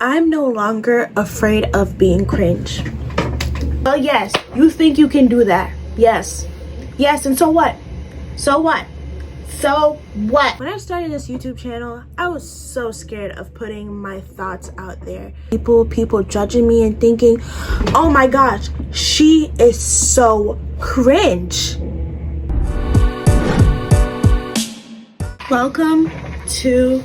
I'm no longer afraid of being cringe. Well, yes, you think you can do that. Yes. Yes, and so what? So what? So what? When I started this YouTube channel, I was so scared of putting my thoughts out there. People judging me and thinking, oh my gosh, she is so cringe. Welcome to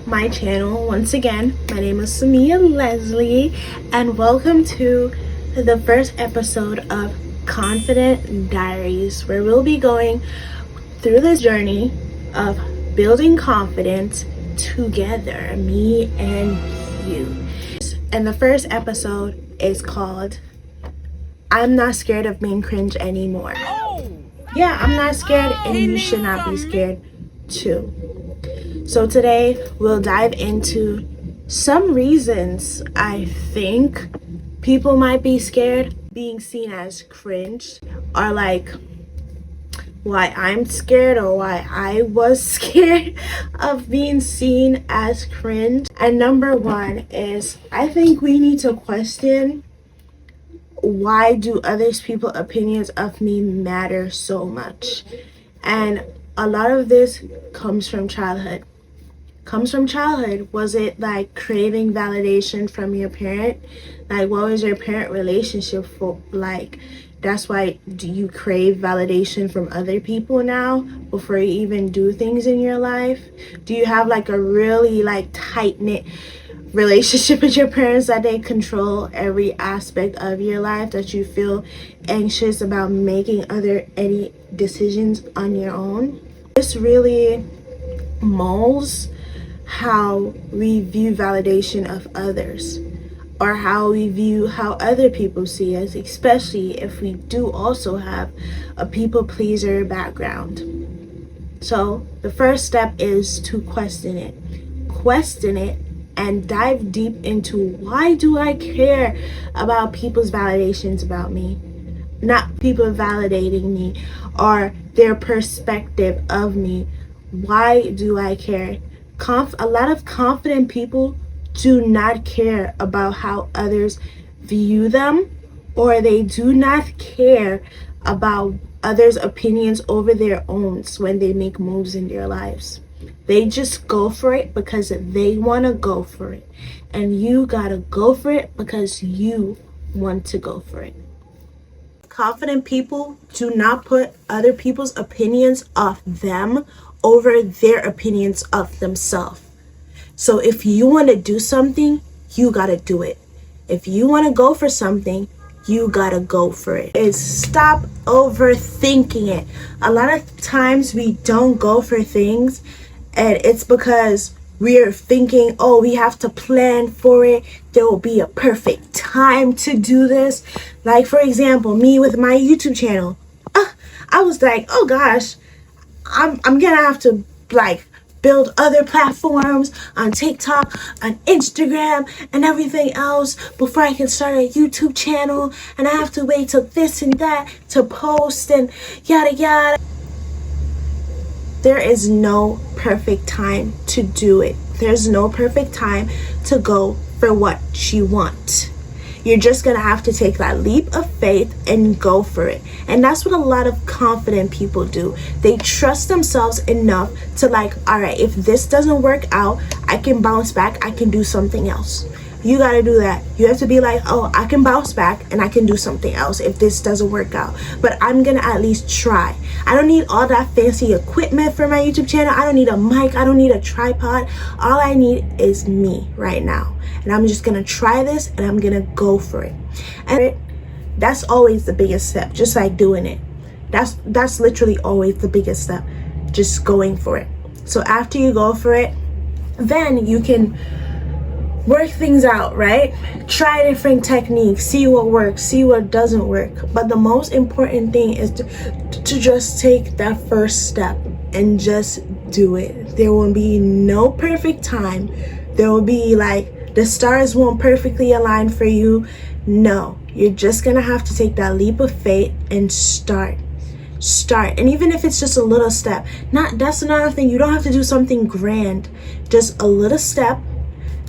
my channel once again. My name is Samia Leslie, and welcome to the first episode of Confident Diaries, where we'll be going through this journey of building confidence together, me and you. And the first episode is called I'm Not Scared of Being Cringe Anymore. Yeah, I'm not scared, and you should not be scared too. So today we'll dive into some reasons I think people might be scared being seen as cringe, or like why I'm scared or why I was scared of being seen as cringe. And number one is, I think we need to question, why do others people's opinions of me matter so much? And a lot of this comes from childhood. Was it like craving validation from your parent? Like, what was your parent relationship for like? That's why do you crave validation from other people now before you even do things in your life? Do you have like a really like tight-knit relationship with your parents that they control every aspect of your life, that you feel anxious about making any decisions on your own? This really molds how we view validation of others, or how we view how other people see us, especially if we do also have a people pleaser background. So the first step is to question it and dive deep into, why do I care about people's validations about me? Not people validating me or their perspective of me. Why do I care? A lot of confident people do not care about how others view them, or they do not care about others' opinions over their own when they make moves in their lives. They just go for it because they want to go for it. And you gotta go for it because you want to go for it. Confident people do not put other people's opinions of them over their opinions of themselves. So if you want to do something, you gotta do it. If you want to go for something, you gotta go for it. Stop overthinking it. A lot of times we don't go for things, and it's because we're thinking, oh, we have to plan for it. There will be a perfect time to do this. Like, for example, me with my YouTube channel. I was like, oh gosh, I'm gonna have to like build other platforms on TikTok, on Instagram, and everything else before I can start a YouTube channel. And I have to wait till this and that to post and yada yada. There is no perfect time to do it. There's no perfect time to go for what you want. You're just gonna have to take that leap of faith and go for it. And that's what a lot of confident people do. They trust themselves enough to like, all right, if this doesn't work out, I can bounce back, I can do something else. You gotta do that. You have to be like, oh, I can bounce back and I can do something else if this doesn't work out. But I'm gonna at least try. I don't need all that fancy equipment for my YouTube channel. I don't need a mic, I don't need a tripod. All I need is me right now. And I'm just gonna try this and I'm gonna go for it. And that's always the biggest step, just like doing it. That's literally always the biggest step, just going for it. So after you go for it, then you can work things out, right? Try different techniques, see what works, see what doesn't work. But the most important thing is to just take that first step and just do it. There will be no perfect time. There will be like, the stars won't perfectly align for you. No, you're just gonna have to take that leap of faith and start. And even if it's just a little step, that's another thing. You don't have to do something grand, just a little step,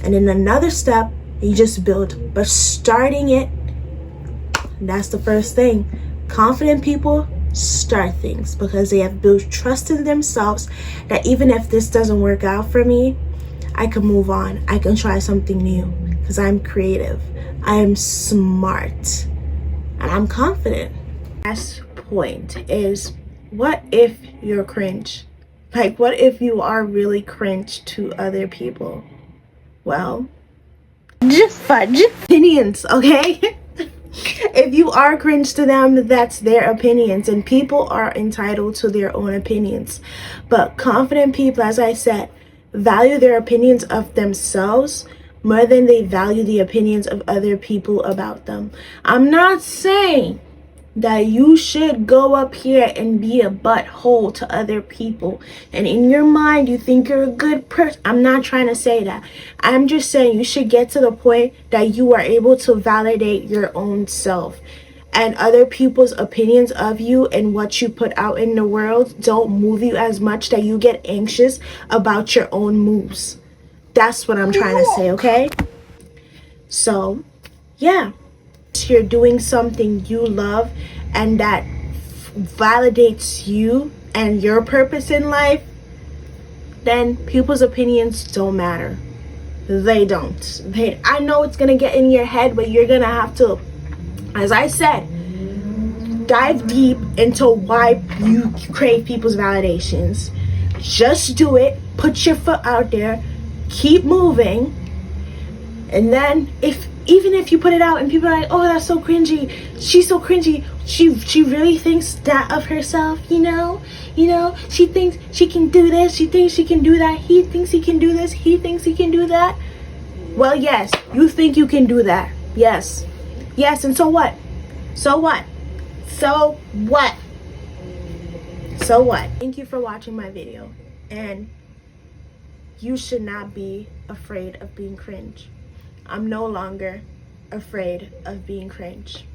and then another step, You just build. But starting it, that's the first thing. Confident people start things because they have built trust in themselves that even if this doesn't work out for me, I can move on. I can try something new because I'm creative. I am smart. And I'm confident. Last point is, what if you're cringe? Like, what if you are really cringe to other people? Well, just fudge. Opinions, okay? If you are cringe to them, that's their opinions, and people are entitled to their own opinions. But confident people, as I said, value their opinions of themselves more than they value the opinions of other people about them. I'm not saying that you should go up here and be a butthole to other people and in your mind you think you're a good person. I'm not trying to say that. I'm just saying you should get to the point that you are able to validate your own self, and other people's opinions of you and what you put out in the world don't move you as much that you get anxious about your own moves. That's what I'm trying to say, okay? So yeah, you're doing something you love and that validates you and your purpose in life, then people's opinions don't matter. They don't. I know it's gonna get in your head, but you're gonna have to, as I said, dive deep into why you crave people's validations. Just do it. Put your foot out there. Keep moving. And then even if you put it out and people are like, oh, that's so cringy, she's so cringy, she really thinks that of herself, you know, she thinks she can do this, she thinks she can do that, he thinks he can do this, he thinks he can do that. Well, yes, you think you can do that. Yes, and so what? Thank you for watching my video, and you should not be afraid of being cringe. I'm no longer afraid of being cringe.